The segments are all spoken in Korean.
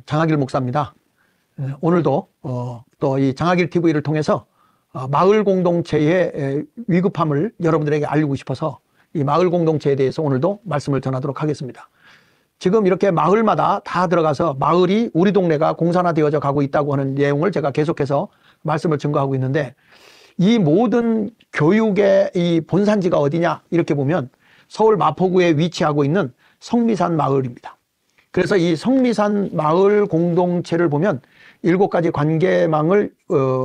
장학일 목사입니다. 오늘도 또 이 장학일 TV를 통해서 마을 공동체의 위급함을 여러분들에게 알리고 싶어서 이 마을 공동체에 대해서 오늘도 말씀을 전하도록 하겠습니다. 지금 이렇게 마을마다 다 들어가서 마을이 우리 동네가 공산화되어져 가고 있다고 하는 내용을 제가 계속해서 말씀을 증거하고 있는데, 이 모든 교육의 이 본산지가 어디냐 이렇게 보면 서울 마포구에 위치하고 있는 성미산 마을입니다. 그래서 이 성미산 마을 공동체를 보면 7가지 관계망을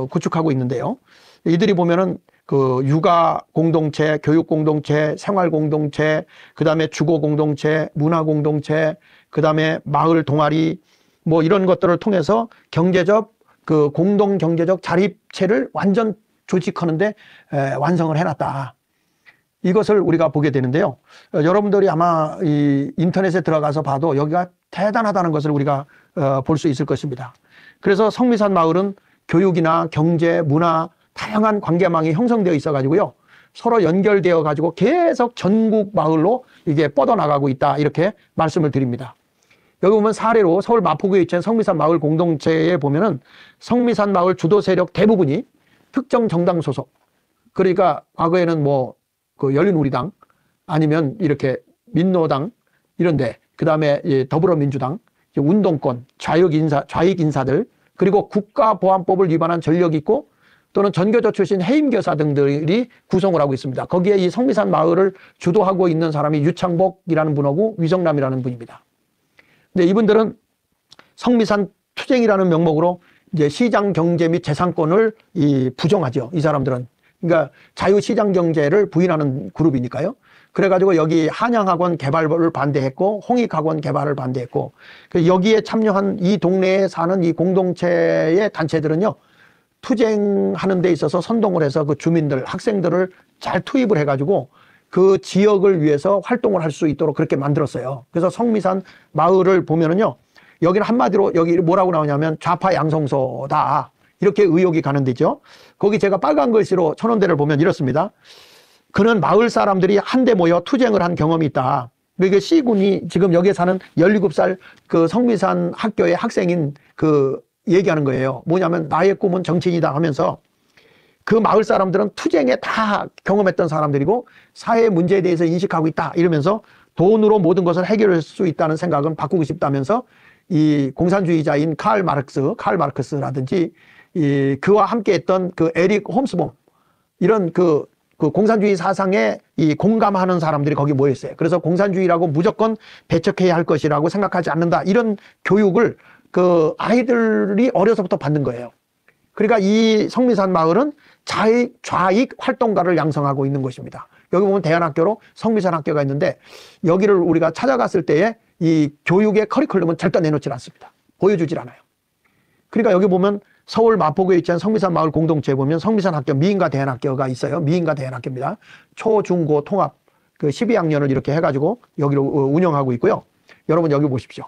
구축하고 있는데요. 이들이 보면은 그 육아 공동체, 교육 공동체, 생활 공동체, 그 다음에 주거 공동체, 문화 공동체, 그 다음에 마을 동아리, 뭐 이런 것들을 통해서 경제적 그 공동 경제적 자립체를 완전 조직하는데 완성을 해놨다. 이것을 우리가 보게 되는데요. 여러분들이 아마 이 인터넷에 들어가서 봐도 여기가 대단하다는 것을 우리가 볼 수 있을 것입니다. 그래서 성미산 마을은 교육이나 경제, 문화, 다양한 관계망이 형성되어 있어 가지고요, 서로 연결되어 가지고 계속 전국 마을로 이게 뻗어나가고 있다, 이렇게 말씀을 드립니다. 여기 보면 사례로 서울 마포구에 위치한 성미산 마을 공동체에 보면은 성미산 마을 주도 세력 대부분이 특정 정당 소속, 그러니까 과거에는 뭐 그 열린우리당 아니면 이렇게 민노당 이런데, 그 다음에 더불어민주당, 운동권, 좌익 인사들, 그리고 국가보안법을 위반한 전력이 있고 또는 전교조 출신 해임교사 등들이 구성을 하고 있습니다. 거기에 이 성미산 마을을 주도하고 있는 사람이 유창복이라는 분하고 위성남이라는 분입니다. 근데 이분들은 성미산 투쟁이라는 명목으로 이제 시장 경제 및 재산권을 부정하죠. 이 사람들은. 그러니까 자유시장 경제를 부인하는 그룹이니까요. 그래가지고 여기 한양학원 개발을 반대했고 홍익학원 개발을 반대했고, 여기에 참여한 이 동네에 사는 이 공동체의 단체들은요, 투쟁하는 데 있어서 선동을 해서 그 주민들, 학생들을 잘 투입을 해가지고 그 지역을 위해서 활동을 할 수 있도록 그렇게 만들었어요. 그래서 성미산 마을을 보면은요, 여기는 한마디로 여기 뭐라고 나오냐면 좌파 양성소다, 이렇게 의혹이 가는 데죠. 거기 제가 빨간 글씨로 천원대를 보면 이렇습니다. 그는 마을 사람들이 한데 모여 투쟁을 한 경험이 있다. 이게 C군이 지금 여기에 사는 17살 그 성미산 학교의 학생인 그 얘기하는 거예요. 뭐냐면 나의 꿈은 정치인이다 하면서, 그 마을 사람들은 투쟁에 다 경험했던 사람들이고 사회 문제에 대해서 인식하고 있다 이러면서 돈으로 모든 것을 해결할 수 있다는 생각은 바꾸고 싶다면서 이 공산주의자인 칼 마르크스라든지 그와 함께 했던 그 에릭 홈스봄, 이런 그 공산주의 사상에 공감하는 사람들이 거기 모였어요. 그래서 공산주의라고 무조건 배척해야 할 것이라고 생각하지 않는다, 이런 교육을 그 아이들이 어려서부터 받는 거예요. 그러니까 이 성미산 마을은 좌익 활동가를 양성하고 있는 것입니다. 여기 보면 대안학교로 성미산 학교가 있는데, 여기를 우리가 찾아갔을 때에 이 교육의 커리큘럼은 절대 내놓질 않습니다. 보여주질 않아요. 그러니까 여기 보면 서울 마포구에 위치한 성미산 마을 공동체에 보면 성미산 학교 미인과 대안학교가 있어요. 미인과 대안학교입니다. 초, 중, 고 통합 그 12학년을 이렇게 해가지고 여기로 운영하고 있고요. 여러분 여기 보십시오.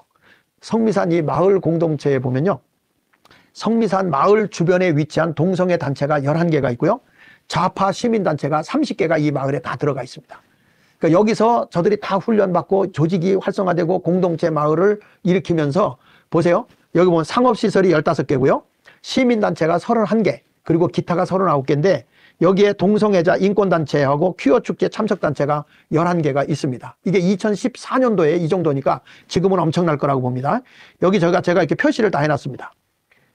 성미산 이 마을 공동체에 보면요, 성미산 마을 주변에 위치한 동성애 단체가 11개가 있고요, 좌파 시민단체가 30개가 이 마을에 다 들어가 있습니다. 그러니까 여기서 저들이 다 훈련받고 조직이 활성화되고 공동체 마을을 일으키면서, 보세요. 여기 보면 상업시설이 15개고요. 시민단체가 31개, 그리고 기타가 39개인데 여기에 동성애자 인권단체하고 퀴어축제 참석단체가 11개가 있습니다. 이게 2014년도에 이 정도니까 지금은 엄청날 거라고 봅니다. 여기 제가 이렇게 표시를 다 해놨습니다.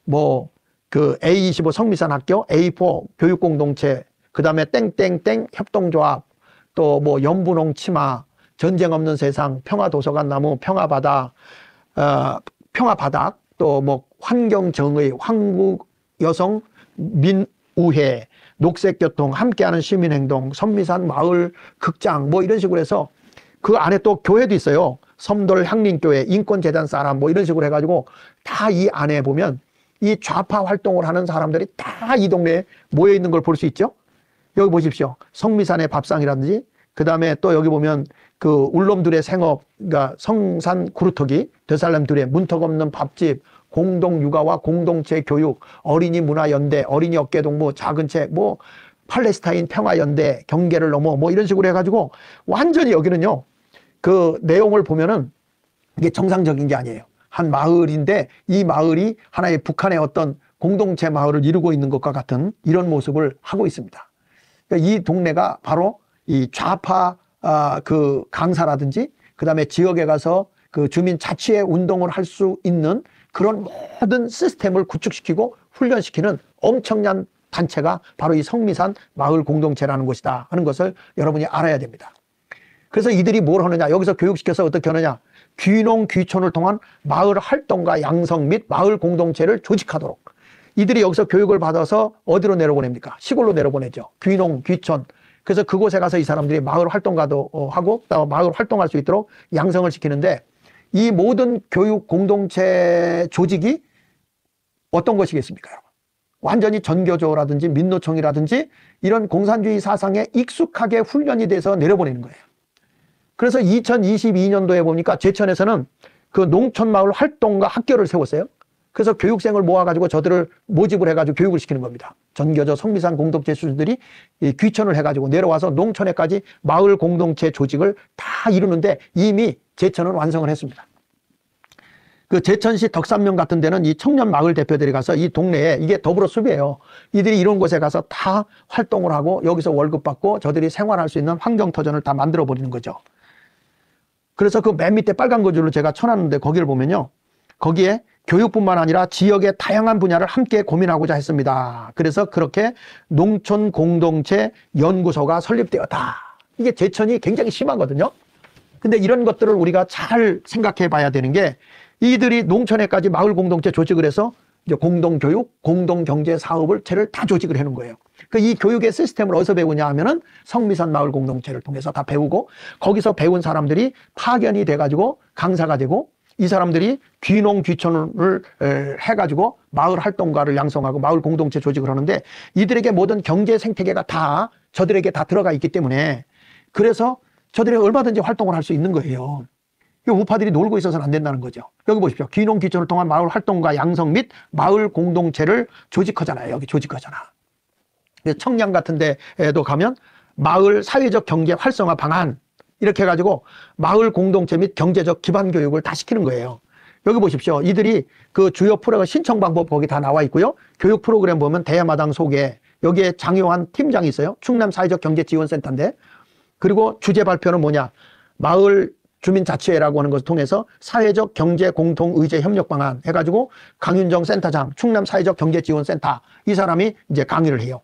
뭐 그 A25 성미산 학교, A4 교육공동체, 그 다음에 땡땡땡 협동조합, 또 뭐 연분홍 치마, 전쟁 없는 세상, 평화도서관 나무, 평화바닥, 또 뭐 환경정의, 한국여성 민우회, 녹색교통, 함께하는 시민행동, 선미산 마을 극장, 뭐 이런 식으로 해서 그 안에 또 교회도 있어요. 섬돌 향림교회, 인권재단 사람, 뭐 이런 식으로 해가지고 다 이 안에 보면 이 좌파 활동을 하는 사람들이 다 이 동네에 모여 있는 걸 볼 수 있죠. 여기 보십시오. 성미산의 밥상이라든지, 그 다음에 또 여기 보면 그 울놈들의 생업, 그러니까 성산 구루터기, 되살렘들의 문턱 없는 밥집, 공동 육아와 공동체 교육, 어린이 문화연대, 어린이 어깨동무, 작은 책, 뭐 팔레스타인 평화연대, 경계를 넘어, 뭐 이런 식으로 해가지고 완전히 여기는요, 그 내용을 보면은 이게 정상적인 게 아니에요. 한 마을인데 이 마을이 하나의 북한의 어떤 공동체 마을을 이루고 있는 것과 같은 이런 모습을 하고 있습니다. 그러니까 이 동네가 바로 이 좌파 그 강사라든지 그다음에 지역에 가서 그 주민 자치의 운동을 할 수 있는 그런 모든 시스템을 구축시키고 훈련시키는 엄청난 단체가 바로 이 성미산 마을 공동체라는 것이다 하는 것을 여러분이 알아야 됩니다. 그래서 이들이 뭘 하느냐, 여기서 교육시켜서 어떻게 하느냐, 귀농 귀촌을 통한 마을 활동과 양성 및 마을 공동체를 조직하도록, 이들이 여기서 교육을 받아서 어디로 내려보냅니까? 시골로 내려보내죠. 귀농 귀촌. 그래서 그곳에 가서 이 사람들이 마을 활동가도 하고 마을 활동할 수 있도록 양성을 시키는데, 이 모든 교육 공동체 조직이 어떤 것이겠습니까, 여러분? 완전히 전교조라든지 민노총이라든지 이런 공산주의 사상에 익숙하게 훈련이 돼서 내려보내는 거예요. 그래서 2022년도에 보니까 제천에서는 그 농촌마을 활동가 학교를 세웠어요. 그래서 교육생을 모아가지고 저들을 모집을 해가지고 교육을 시키는 겁니다. 전교조 성미산 공동체 수준들이 귀촌을 해가지고 내려와서 농촌에까지 마을 공동체 조직을 다 이루는데 이미 제천은 완성을 했습니다. 그 제천시 덕산면 같은 데는 이 청년 마을 대표들이 가서 이 동네에, 이게 더불어숲이에요. 이들이 이런 곳에 가서 다 활동을 하고 여기서 월급 받고 저들이 생활할 수 있는 환경터전을 다 만들어 버리는 거죠. 그래서 그 맨 밑에 빨간 거줄로 제가 쳐놨는데 거기를 보면요, 거기에 교육뿐만 아니라 지역의 다양한 분야를 함께 고민하고자 했습니다. 그래서 그렇게 농촌 공동체 연구소가 설립되었다. 이게 제천이 굉장히 심하거든요. 근데 이런 것들을 우리가 잘 생각해 봐야 되는 게, 이들이 농촌에까지 마을 공동체 조직을 해서 이제 공동교육, 공동경제 사업체를 다 조직을 해놓은 거예요. 이 교육의 시스템을 어디서 배우냐 하면은 성미산 마을 공동체를 통해서 다 배우고, 거기서 배운 사람들이 파견이 돼가지고 강사가 되고, 이 사람들이 귀농 귀촌을 해가지고 마을 활동가를 양성하고 마을 공동체 조직을 하는데, 이들에게 모든 경제 생태계가 다 저들에게 다 들어가 있기 때문에, 그래서 저들이 얼마든지 활동을 할 수 있는 거예요. 우파들이 놀고 있어서는 안 된다는 거죠. 여기 보십시오. 귀농 귀촌을 통한 마을 활동가 양성 및 마을 공동체를 조직하잖아요. 여기 조직하잖아. 청량 같은 데에도 가면 마을 사회적 경제 활성화 방안 이렇게 해가지고 마을 공동체 및 경제적 기반 교육을 다 시키는 거예요. 여기 보십시오. 이들이 그 주요 프로그램 신청 방법 거기 다 나와 있고요. 교육 프로그램 보면 대야마당 소개, 여기에 장효환 팀장이 있어요. 충남 사회적 경제 지원센터인데, 그리고 주제 발표는 뭐냐, 마을 주민자치회라고 하는 것을 통해서 사회적 경제 공통 의제 협력 방안 해가지고 강윤정 센터장, 충남 사회적 경제 지원센터, 이 사람이 이제 강의를 해요.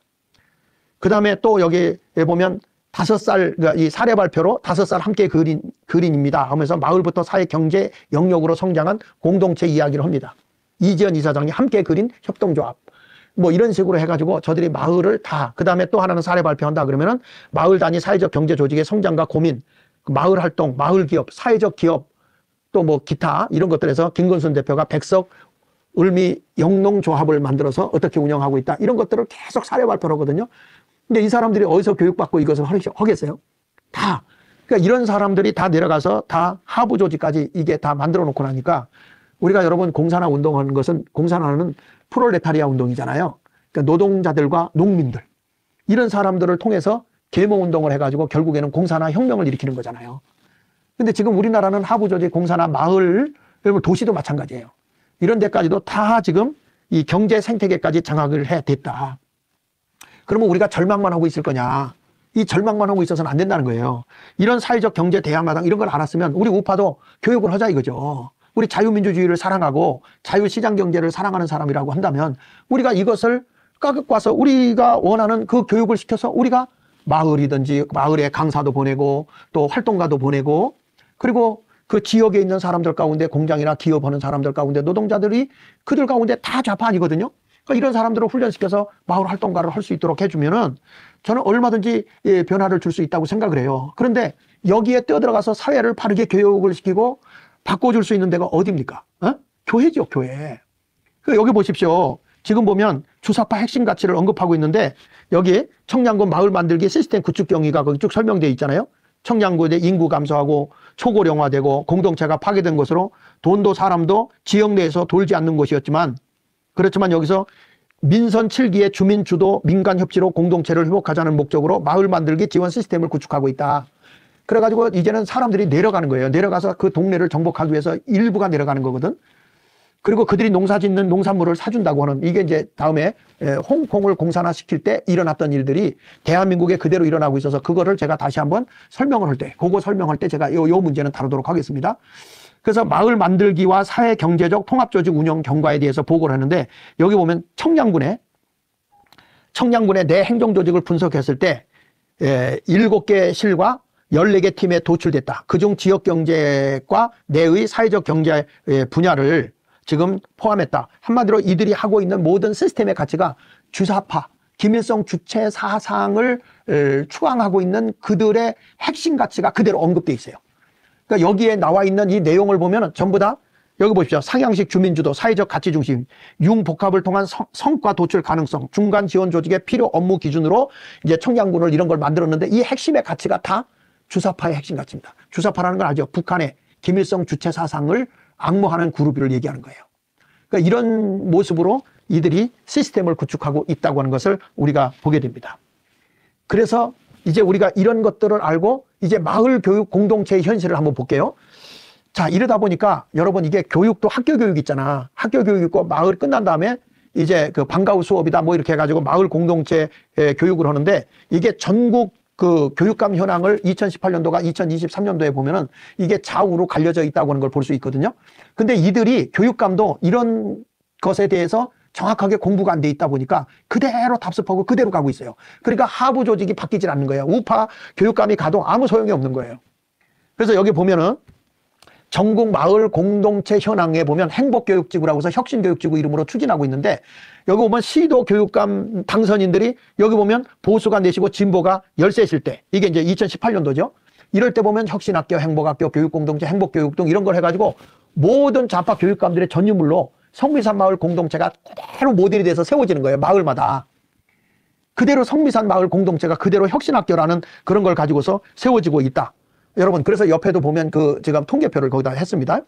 그 다음에 또 여기에 보면 5살, 그러니까 이 사례 발표로 5살 함께 그린입니다 하면서 마을부터 사회 경제 영역으로 성장한 공동체 이야기를 합니다. 이지연 이사장이 함께 그린 협동조합. 뭐 이런 식으로 해가지고 저들이 마을을 다, 그 다음에 또 하나는 사례 발표한다 그러면은 마을 단위 사회적 경제 조직의 성장과 고민, 마을 활동, 마을 기업, 사회적 기업, 또 뭐 기타 이런 것들에서 김건순 대표가 백석 을미 영농조합을 만들어서 어떻게 운영하고 있다, 이런 것들을 계속 사례 발표를 하거든요. 근데 이 사람들이 어디서 교육받고 이것을 하겠어요? 다. 그러니까 이런 사람들이 다 내려가서 다 하부 조직까지 이게 다 만들어 놓고 나니까, 우리가 여러분 공산화 운동하는 것은, 공산화는 프롤레타리아 운동이잖아요. 그러니까 노동자들과 농민들, 이런 사람들을 통해서 계몽 운동을 해가지고 결국에는 공산화 혁명을 일으키는 거잖아요. 근데 지금 우리나라는 하부 조직, 공산화, 마을, 도시도 마찬가지예요. 이런 데까지도 다 지금 이 경제 생태계까지 장악을 해 됐다. 그러면 우리가 절망만 하고 있을 거냐? 이 절망만 하고 있어서는 안 된다는 거예요. 이런 사회적 경제 대야마당 이런 걸 알았으면 우리 우파도 교육을 하자 이거죠. 우리 자유민주주의를 사랑하고 자유시장 경제를 사랑하는 사람이라고 한다면 우리가 이것을 까긋 와서 우리가 원하는 그 교육을 시켜서 우리가 마을이든지 마을에 강사도 보내고 또 활동가도 보내고, 그리고 그 지역에 있는 사람들 가운데 공장이나 기업하는 사람들 가운데 노동자들이 그들 가운데 다 좌파 아니거든요. 그러니까 이런 사람들을 훈련시켜서 마을 활동가를 할 수 있도록 해주면은 저는 얼마든지 변화를 줄 수 있다고 생각을 해요. 그런데 여기에 뛰어들어가서 사회를 바르게 교육을 시키고 바꿔줄 수 있는 데가 어디입니까? 교회죠, 교회. 여기 보십시오. 지금 보면 주사파 핵심 가치를 언급하고 있는데, 여기 청량군 마을 만들기 시스템 구축 경위가 거기 쭉 설명되어 있잖아요. 청량군의 인구 감소하고 초고령화되고 공동체가 파괴된 것으로 돈도 사람도 지역 내에서 돌지 않는 것이었지만, 그렇지만 여기서 민선 7기의 주민 주도 민간 협치로 공동체를 회복하자는 목적으로 마을 만들기 지원 시스템을 구축하고 있다. 그래가지고 이제는 사람들이 내려가는 거예요. 내려가서 그 동네를 정복하기 위해서 일부가 내려가는 거거든. 그리고 그들이 농사 짓는 농산물을 사준다고 하는, 이게 이제 다음에 홍콩을 공산화시킬 때 일어났던 일들이 대한민국에 그대로 일어나고 있어서 그거를 제가 다시 한번 설명을 할 때, 그거 설명할 때 제가 요 문제는 다루도록 하겠습니다. 그래서 마을 만들기와 사회 경제적 통합조직 운영 경과에 대해서 보고를 했는데, 여기 보면 청량군의 내 행정조직을 분석했을 때 7개 실과 14개 팀에 도출됐다. 그중 지역경제과 내의 사회적 경제 분야를 지금 포함했다. 한마디로 이들이 하고 있는 모든 시스템의 가치가 주사파, 김일성 주체 사상을 추앙하고 있는 그들의 핵심 가치가 그대로 언급되어 있어요. 그러니까 여기에 나와 있는 이 내용을 보면 전부 다 여기 보십시오. 상향식 주민주도, 사회적 가치 중심, 융복합을 통한 성과 도출 가능성, 중간 지원 조직의 필요 업무 기준으로 이제 청량군을 이런 걸 만들었는데, 이 핵심의 가치가 다 주사파의 핵심 가치입니다. 주사파라는 걸 알죠? 북한의 김일성 주체 사상을 악모하는 그룹을 얘기하는 거예요. 그러니까 이런 모습으로 이들이 시스템을 구축하고 있다고 하는 것을 우리가 보게 됩니다. 그래서 이제 우리가 이런 것들을 알고 이제 마을 교육 공동체의 현실을 한번 볼게요. 자, 이러다 보니까 여러분, 이게 교육도 학교 교육 있잖아. 학교 교육 있고 마을 끝난 다음에 이제 그 방과 후 수업이다 뭐 이렇게 해가지고 마을 공동체 교육을 하는데, 이게 전국 그 교육감 현황을 2018년도가 2023년도에 보면은 이게 좌우로 갈려져 있다고 하는 걸 볼 수 있거든요. 근데 이들이 교육감도 이런 것에 대해서 정확하게 공부가 안 돼 있다 보니까 그대로 답습하고 그대로 가고 있어요. 그러니까 하부 조직이 바뀌질 않는 거예요. 우파 교육감이 가도 아무 소용이 없는 거예요. 그래서 여기 보면은 전국 마을 공동체 현황에 보면 행복교육지구라고 해서 혁신교육지구 이름으로 추진하고 있는데, 여기 보면 시도 교육감 당선인들이 여기 보면 보수가 4시고 진보가 13실 때, 이게 이제 2018년도죠. 이럴 때 보면 혁신학교, 행복학교, 교육공동체, 행복교육 등 이런 걸 해가지고 모든 좌파 교육감들의 전유물로 성미산 마을 공동체가 그대로 모델이 돼서 세워지는 거예요. 마을마다. 그대로 성미산 마을 공동체가 그대로 혁신학교라는 그런 걸 가지고서 세워지고 있다. 여러분, 그래서 옆에도 보면 그 제가 통계표를 거기다 했습니다.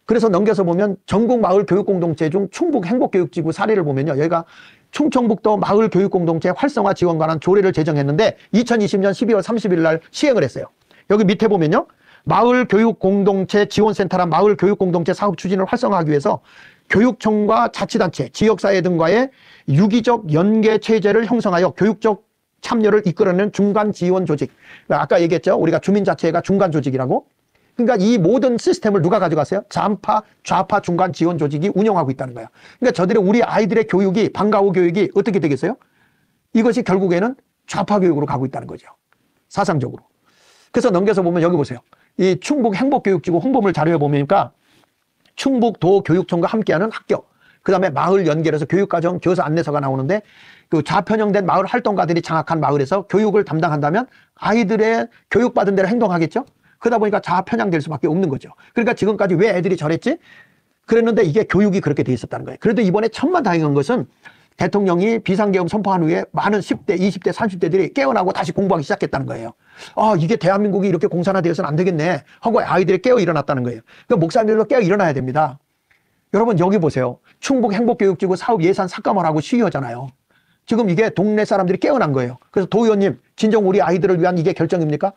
그래서 넘겨서 보면 전국 마을 교육 공동체 중 충북 행복교육지구 사례를 보면요, 여기가 충청북도 마을 교육 공동체 활성화 지원 관한 조례를 제정했는데 2020년 12월 30일 날 시행을 했어요. 여기 밑에 보면요, 마을 교육 공동체 지원센터란 마을 교육 공동체 사업 추진을 활성화하기 위해서 교육청과 자치단체, 지역사회 등과의 유기적 연계 체제를 형성하여 교육적 참여를 이끌어내는 중간 지원 조직. 아까 얘기했죠. 우리가 주민자치회가 중간 조직이라고. 그러니까 이 모든 시스템을 누가 가져갔어요? 좌파 중간 지원 조직이 운영하고 있다는 거예요. 그러니까 저들이 우리 아이들의 교육이, 방과 후 교육이 어떻게 되겠어요? 이것이 결국에는 좌파 교육으로 가고 있다는 거죠. 사상적으로. 그래서 넘겨서 보면 여기 보세요. 이 충북 행복교육지구 홍보물 자료에 보니까 충북도 교육청과 함께하는 학교, 그 다음에 마을 연결해서 교육과정, 교사 안내서가 나오는데, 그 좌편형된 마을 활동가들이 장악한 마을에서 교육을 담당한다면 아이들의 교육받은 대로 행동하겠죠? 그러다 보니까 좌편향될 수밖에 없는 거죠. 그러니까 지금까지 왜 애들이 저랬지? 그랬는데 이게 교육이 그렇게 돼 있었다는 거예요. 그래도 이번에 천만다행인 것은 대통령이 비상계엄 선포한 후에 많은 10대, 20대, 30대들이 깨어나고 다시 공부하기 시작했다는 거예요. 아, 이게 대한민국이 이렇게 공산화되어서는 안 되겠네 하고 아이들이 깨어 일어났다는 거예요. 그러니까 목사님들도 깨어 일어나야 됩니다. 여러분, 여기 보세요. 충북 행복교육지구 사업 예산 삭감을 하고 시위하잖아요. 지금 이게 동네 사람들이 깨어난 거예요. 그래서 도 의원님, 진정 우리 아이들을 위한 이게 결정입니까?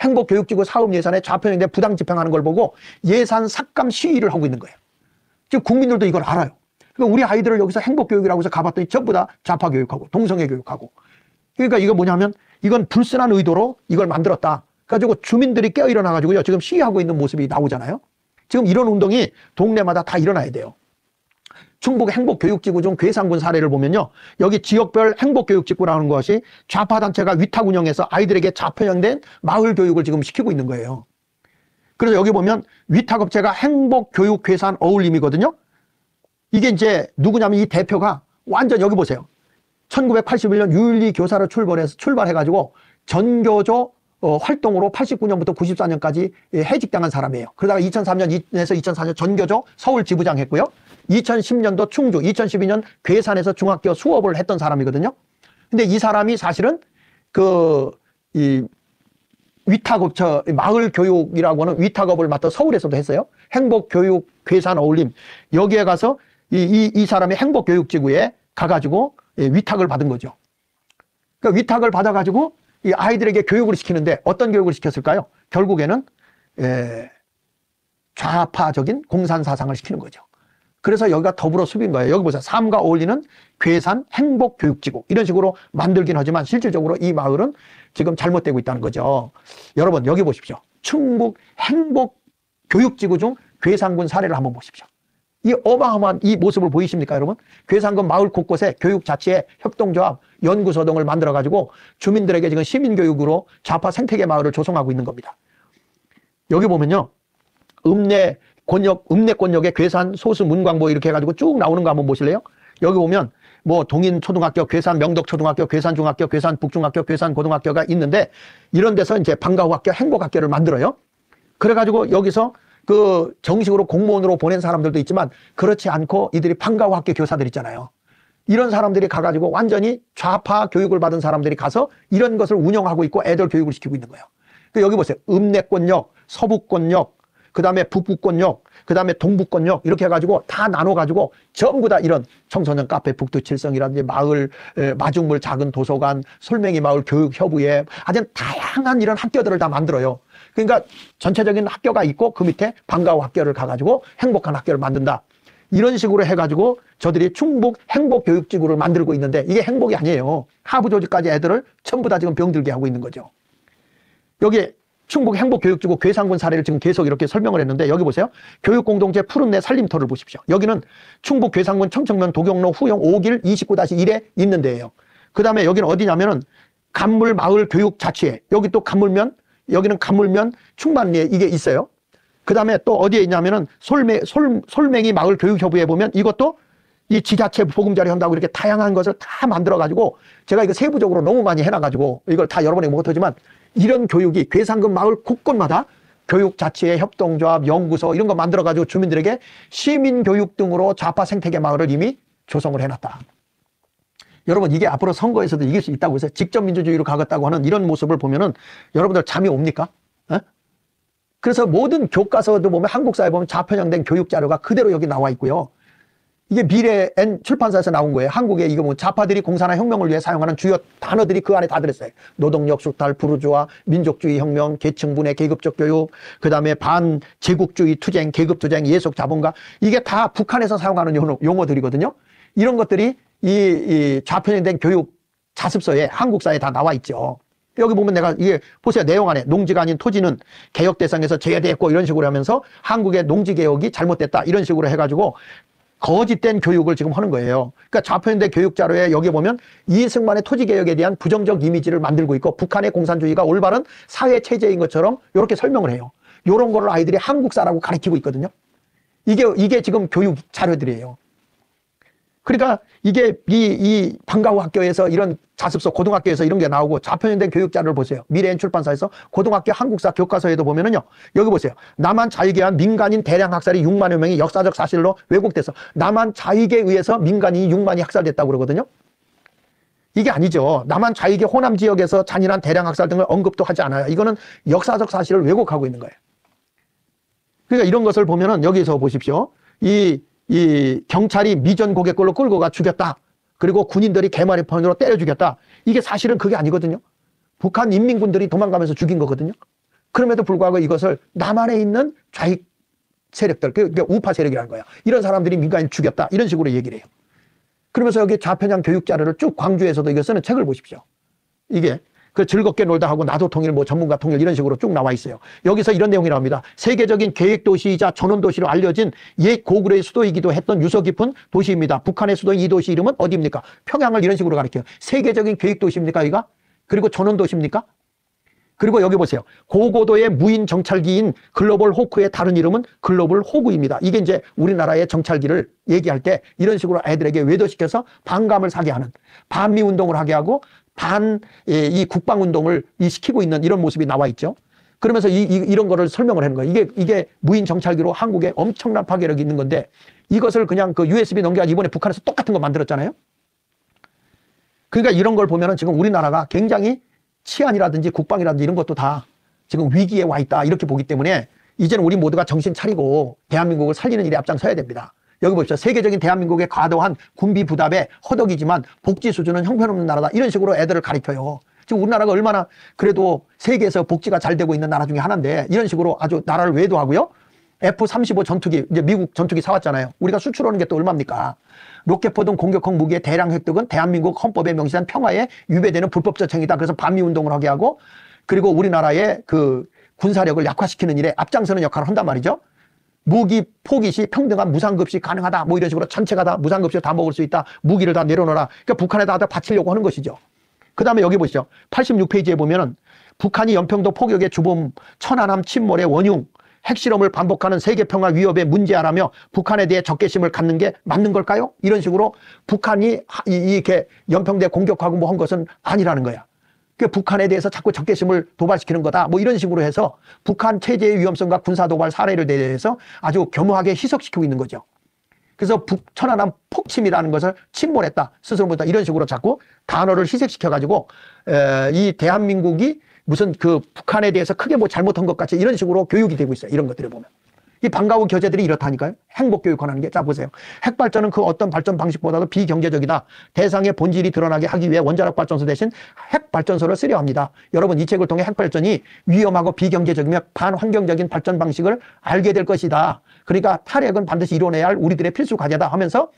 행복교육지구 사업 예산에 좌편향된 부당 집행하는 걸 보고 예산 삭감 시위를 하고 있는 거예요. 지금 국민들도 이걸 알아요. 그러니까 우리 아이들을 여기서 행복교육이라고 해서 가봤더니 전부 다 좌파 교육하고 동성애 교육하고. 그러니까 이거 뭐냐면 이건 불순한 의도로 이걸 만들었다. 가지고 주민들이 깨어 일어나가지고요, 지금 시위하고 있는 모습이 나오잖아요. 지금 이런 운동이 동네마다 다 일어나야 돼요. 충북 행복교육지구 중 괴산군 사례를 보면요, 여기 지역별 행복교육지구라는 것이 좌파단체가 위탁 운영해서 아이들에게 좌편향된 마을 교육을 지금 시키고 있는 거예요. 그래서 여기 보면 위탁업체가 행복교육괴산 어울림이거든요. 이게 이제 누구냐면 이 대표가 완전 여기 보세요. 1981년 유일리 교사로 출발해가지고 전교조 활동으로 89년부터 94년까지 해직당한 사람이에요. 그러다가 2003년에서 2004년 전교조 서울 지부장 했고요. 2010년도 충주, 2012년 괴산에서 중학교 수업을 했던 사람이거든요. 근데 이 사람이 사실은 이 위탁업체, 마을 교육이라고 하는 위탁업을 맡아 서울에서도 했어요. 행복교육 괴산 어울림. 여기에 가서 이 사람이 행복교육지구에 가가지고 위탁을 받은 거죠. 그러니까 위탁을 받아가지고 이 아이들에게 교육을 시키는데 어떤 교육을 시켰을까요? 결국에는 좌파적인 공산 사상을 시키는 거죠. 그래서 여기가 더불어 숲인 거예요. 여기 보세요. 삶과 어울리는 괴산 행복교육지구. 이런 식으로 만들긴 하지만 실질적으로 이 마을은 지금 잘못되고 있다는 거죠. 여러분, 여기 보십시오. 충북 행복교육지구 중 괴산군 사례를 한번 보십시오. 이 어마어마한 이 모습을 보이십니까, 여러분? 괴산군 마을 곳곳에 교육자치회, 협동조합, 연구소 등을 만들어가지고 주민들에게 지금 시민교육으로 좌파 생태계 마을을 조성하고 있는 겁니다. 여기 보면요. 읍내권역의 괴산 소수 문광보 이렇게 해가지고 쭉 나오는 거 한번 보실래요? 여기 보면 뭐 동인초등학교, 괴산 명덕초등학교, 괴산중학교, 괴산북중학교, 괴산고등학교가 있는데 이런 데서 이제 방과후학교, 행복학교를 만들어요. 그래가지고 여기서 그 정식으로 공무원으로 보낸 사람들도 있지만 그렇지 않고 이들이 방과후학교 교사들 있잖아요. 이런 사람들이 가가지고 완전히 좌파 교육을 받은 사람들이 가서 이런 것을 운영하고 있고 애들 교육을 시키고 있는 거예요. 여기 보세요. 읍내권역, 서북권역, 그 다음에 북부권역, 그 다음에 동부권역 이렇게 해가지고 다 나눠가지고 전부 다 이런 청소년 카페 북두칠성이라든지 마을 마중물 작은 도서관, 솔맹이 마을 교육협의회 아주 다양한 이런 학교들을 다 만들어요. 그러니까 전체적인 학교가 있고 그 밑에 방과후 학교를 가가지고 행복한 학교를 만든다. 이런 식으로 해가지고 저들이 충북 행복교육지구를 만들고 있는데 이게 행복이 아니에요. 하부 조직까지 애들을 전부 다 지금 병들게 하고 있는 거죠. 여기 충북 행복교육지구 괴산군 사례를 지금 계속 이렇게 설명을 했는데 여기 보세요. 교육공동체 푸른내 살림터를 보십시오. 여기는 충북 괴산군 청청면 도경로 후영 5길 29-1에 있는 데예요. 그 다음에 여기는 어디냐면은 간물마을교육자치회. 여기 또 간물면, 여기는 간물면 충만리에 이게 있어요. 그 다음에 또 어디에 있냐면은 솔맹이 마을교육협의회 보면 이것도 이 지자체 보금자리 한다고 이렇게 다양한 것을 다 만들어가지고 제가 이거 세부적으로 너무 많이 해놔가지고 이걸 다 여러분에게 못하지만 이런 교육이 괴산군 마을 곳곳마다 교육자치회, 협동조합, 연구소 이런 거 만들어가지고 주민들에게 시민교육 등으로 좌파 생태계 마을을 이미 조성을 해놨다. 여러분 이게 앞으로 선거에서도 이길 수 있다고 해서 직접 민주주의로 가겠다고 하는 이런 모습을 보면은 여러분들 잠이 옵니까? 에? 그래서 모든 교과서도 보면 한국사에 보면 좌편향된 교육 자료가 그대로 여기 나와 있고요. 이게 미래엔 출판사에서 나온 거예요. 한국에 이거 뭐 좌파들이 공산화 혁명을 위해 사용하는 주요 단어들이 그 안에 다 들었어요. 노동력 수탈, 부르주아, 민족주의 혁명, 계층분해, 계급적 교육, 그 다음에 반제국주의 투쟁, 계급투쟁, 예속 자본가 이게 다 북한에서 사용하는 용어들이거든요. 이런 것들이 이 좌편향된 교육 자습서에 한국사에 다 나와 있죠. 여기 보면 내가 이게 보세요. 내용 안에 농지가 아닌 토지는 개혁 대상에서 제외됐고 이런 식으로 하면서 한국의 농지개혁이 잘못됐다 이런 식으로 해가지고 거짓된 교육을 지금 하는 거예요. 그러니까 좌편향된 교육 자료에 여기 보면 이승만의 토지개혁에 대한 부정적 이미지를 만들고 있고 북한의 공산주의가 올바른 사회체제인 것처럼 이렇게 설명을 해요. 이런 거를 아이들이 한국사라고 가르치고 있거든요. 이게 지금 교육 자료들이에요. 그러니까 이게 이 방과후 학교에서 이런 자습서 고등학교에서 이런 게 나오고 좌편향된 교육 자료를 보세요. 미래엔 출판사에서 고등학교 한국사 교과서에도 보면은요. 여기 보세요. 남한 자익에 의한 민간인 대량 학살이 6만여 명이 역사적 사실로 왜곡돼서 남한 자익에 의해서 민간인이 6만이 학살됐다고 그러거든요. 이게 아니죠. 남한 자익의 호남 지역에서 잔인한 대량 학살 등을 언급도 하지 않아요. 이거는 역사적 사실을 왜곡하고 있는 거예요. 그러니까 이런 것을 보면은 여기서 보십시오. 이 경찰이 미전 고객걸로 끌고 가 죽였다. 그리고 군인들이 개마리판으로 때려 죽였다. 이게 사실은 그게 아니거든요. 북한 인민군들이 도망가면서 죽인 거거든요. 그럼에도 불구하고 이것을 남한에 있는 좌익 세력들, 그러니까 우파 세력이라는 거예요. 이런 사람들이 민간인 죽였다. 이런 식으로 얘기를 해요. 그러면서 여기 좌편향 교육 자료를 쭉 광주에서도 이거 쓰는 책을 보십시오. 이게 그 즐겁게 놀다 하고 나도 통일, 뭐 전문가 통일 이런 식으로 쭉 나와 있어요. 여기서 이런 내용이 나옵니다. 세계적인 계획도시이자 전원도시로 알려진 옛 고구려의 수도이기도 했던 유서 깊은 도시입니다. 북한의 수도인 이 도시 이름은 어디입니까? 평양을 이런 식으로 가리켜요. 세계적인 계획도시입니까, 여기가? 그리고 전원도시입니까? 그리고 여기 보세요. 고고도의 무인 정찰기인 글로벌 호크의 다른 이름은 글로벌 호구입니다. 이게 이제 우리나라의 정찰기를 얘기할 때 이런 식으로 애들에게 외도시켜서 반감을 사게 하는 반미 운동을 하게 하고 이 국방운동을 시키고 있는 이런 모습이 나와 있죠. 그러면서 이런 거를 설명을 하는 거예요. 이게 무인 정찰기로 한국에 엄청난 파괴력이 있는 건데 이것을 그냥 그 USB 넘겨가지고 이번에 북한에서 똑같은 거 만들었잖아요. 그러니까 이런 걸 보면은 지금 우리나라가 굉장히 치안이라든지 국방이라든지 이런 것도 다 지금 위기에 와 있다 이렇게 보기 때문에 이제는 우리 모두가 정신 차리고 대한민국을 살리는 일에 앞장서야 됩니다. 여기 보십시오. 세계적인 대한민국의 과도한 군비 부담에 허덕이지만 복지 수준은 형편없는 나라다. 이런 식으로 애들을 가르쳐요. 지금 우리나라가 얼마나 그래도 세계에서 복지가 잘 되고 있는 나라 중에 하나인데 이런 식으로 아주 나라를 외도하고요. F-35 전투기, 이제 미국 전투기 사왔잖아요. 우리가 수출하는 게 또 얼마입니까? 로켓포든 공격형 무기의 대량 획득은 대한민국 헌법에 명시한 평화에 위배되는 불법적 행위다. 그래서 반미운동을 하게 하고, 그리고 우리나라의 그 군사력을 약화시키는 일에 앞장서는 역할을 한단 말이죠. 무기 포기 시 평등한 무상급식 가능하다. 뭐 이런 식으로 전체가 다 무상급식 다 먹을 수 있다. 무기를 다 내려놓아라. 그러니까 북한에다 바치려고 하는 것이죠. 그 다음에 여기 보시죠. 86페이지에 보면은 북한이 연평도 포격의 주범, 천안함 침몰의 원흉, 핵실험을 반복하는 세계평화 위협의 문제아라며 북한에 대해 적개심을 갖는 게 맞는 걸까요? 이런 식으로 북한이 이렇게 연평도에 공격하고 뭐 한 것은 아니라는 거야. 그러니까 북한에 대해서 자꾸 적개심을 도발시키는 거다. 뭐 이런 식으로 해서 북한 체제의 위험성과 군사도발 사례를 대해서 아주 겸허하게 희석시키고 있는 거죠. 그래서 북천안함 폭침이라는 것을 침몰했다. 스스로부터 이런 식으로 자꾸 단어를 희석시켜가지고 이 대한민국이 무슨 그 북한에 대해서 크게 뭐 잘못한 것 같이 이런 식으로 교육이 되고 있어요. 이런 것들을 보면. 이 방과후 교재들이 이렇다니까요. 행복교육하는 게. 자, 보세요. 핵발전은 그 어떤 발전 방식보다도 비경제적이다. 대상의 본질이 드러나게 하기 위해 원자력 발전소 대신 핵발전소를 쓰려 합니다. 여러분, 이 책을 통해 핵발전이 위험하고 비경제적이며 반환경적인 발전 방식을 알게 될 것이다. 그러니까 탈핵은 반드시 이뤄내야 할 우리들의 필수 과제다 하면서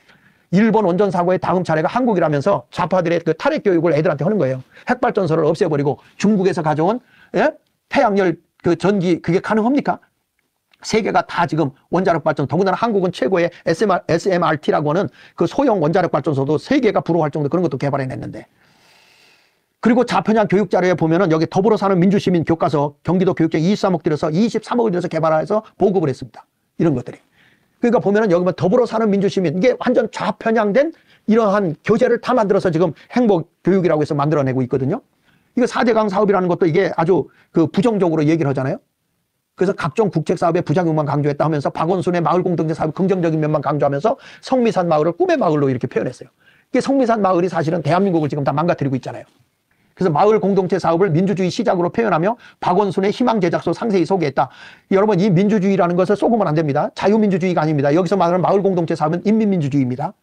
일본 원전 사고의 다음 차례가 한국이라면서 좌파들의 그 탈핵 교육을 애들한테 하는 거예요. 핵발전소를 없애버리고 중국에서 가져온 태양열 그 전기 그게 가능합니까? 세계가 다 지금 원자력 발전, 더군다나 한국은 최고의 SMRT라고 하는 그 소형 원자력 발전소도 세계가 부러워할 정도 그런 것도 개발해냈는데. 그리고 좌편향 교육 자료에 보면은 여기 더불어 사는 민주시민 교과서 경기도 교육청 23억 들여서 23억을 들여서 개발해서 보급을 했습니다. 이런 것들이. 그러니까 보면은 여기 뭐 더불어 사는 민주시민 이게 완전 좌편향된 이러한 교재를 다 만들어서 지금 행복교육이라고 해서 만들어내고 있거든요. 이거 4대강 사업이라는 것도 이게 아주 그 부정적으로 얘기를 하잖아요. 그래서 각종 국책 사업의 부작용만 강조했다 하면서 박원순의 마을 공동체 사업 긍정적인 면만 강조하면서 성미산 마을을 꿈의 마을로 이렇게 표현했어요. 이게 성미산 마을이 사실은 대한민국을 지금 다 망가뜨리고 있잖아요. 그래서 마을 공동체 사업을 민주주의 시작으로 표현하며 박원순의 희망 제작소 상세히 소개했다. 여러분, 이 민주주의라는 것을 속으면 안 됩니다. 자유민주주의가 아닙니다. 여기서 말하는 마을 공동체 사업은 인민민주주의입니다.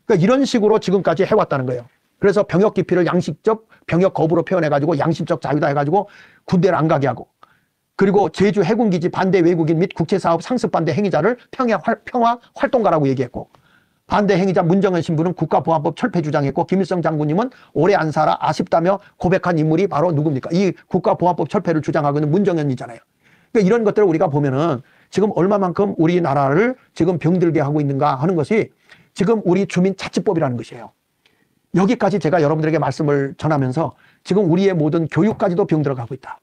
그러니까 이런 식으로 지금까지 해왔다는 거예요. 그래서 병역 기피를 양식적 병역 거부로 표현해가지고 양심적 자유다 해가지고 군대를 안 가게 하고, 그리고 제주 해군기지 반대 외국인 및 국제사업 상습 반대 행위자를 평화 활동가라고 얘기했고, 반대 행위자 문정현 신부는 국가보안법 철폐 주장했고, 김일성 장군님은 오래 안 살아 아쉽다며 고백한 인물이 바로 누굽니까? 이 국가보안법 철폐를 주장하고 있는 문정현이잖아요. 그러니까 이런 것들을 우리가 보면은 지금 얼마만큼 우리나라를 지금 병들게 하고 있는가 하는 것이 지금 우리 주민자치법이라는 것이에요. 여기까지 제가 여러분들에게 말씀을 전하면서 지금 우리의 모든 교육까지도 병들어가고 있다.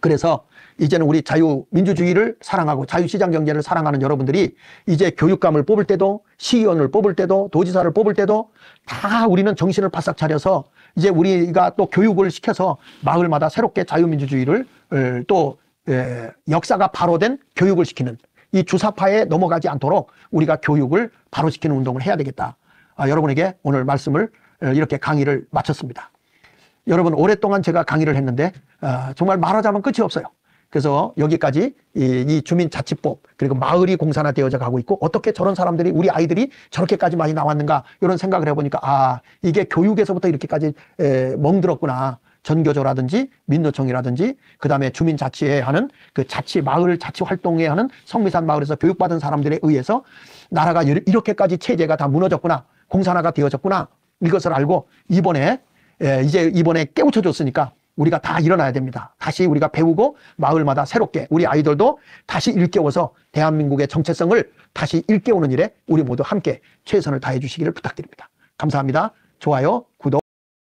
그래서 이제는 우리 자유민주주의를 사랑하고 자유시장경제를 사랑하는 여러분들이 이제 교육감을 뽑을 때도 시의원을 뽑을 때도 도지사를 뽑을 때도 다 우리는 정신을 바싹 차려서 이제 우리가 또 교육을 시켜서 마을마다 새롭게 자유민주주의를 또 역사가 바로 된 교육을 시키는 이 주사파에 넘어가지 않도록 우리가 교육을 바로 시키는 운동을 해야 되겠다. 여러분에게 오늘 말씀을 이렇게 강의를 마쳤습니다. 여러분, 오랫동안 제가 강의를 했는데 정말 말하자면 끝이 없어요. 그래서 여기까지 이 주민자치법 그리고 마을이 공산화되어져 가고 있고 어떻게 저런 사람들이 우리 아이들이 저렇게까지 많이 나왔는가 이런 생각을 해보니까 이게 교육에서부터 이렇게까지 멍들었구나. 전교조라든지 민노총이라든지 그다음에 주민자치회 하는 그 자치 마을 자치 활동에 하는 성미산 마을에서 교육받은 사람들에 의해서 나라가 이렇게까지 체제가 다 무너졌구나. 공산화가 되어졌구나. 이것을 알고 이번에 깨우쳐줬으니까 우리가 다 일어나야 됩니다. 다시 우리가 배우고 마을마다 새롭게 우리 아이들도 다시 일깨워서 대한민국의 정체성을 다시 일깨우는 일에 우리 모두 함께 최선을 다해 주시기를 부탁드립니다. 감사합니다. 좋아요, 구독.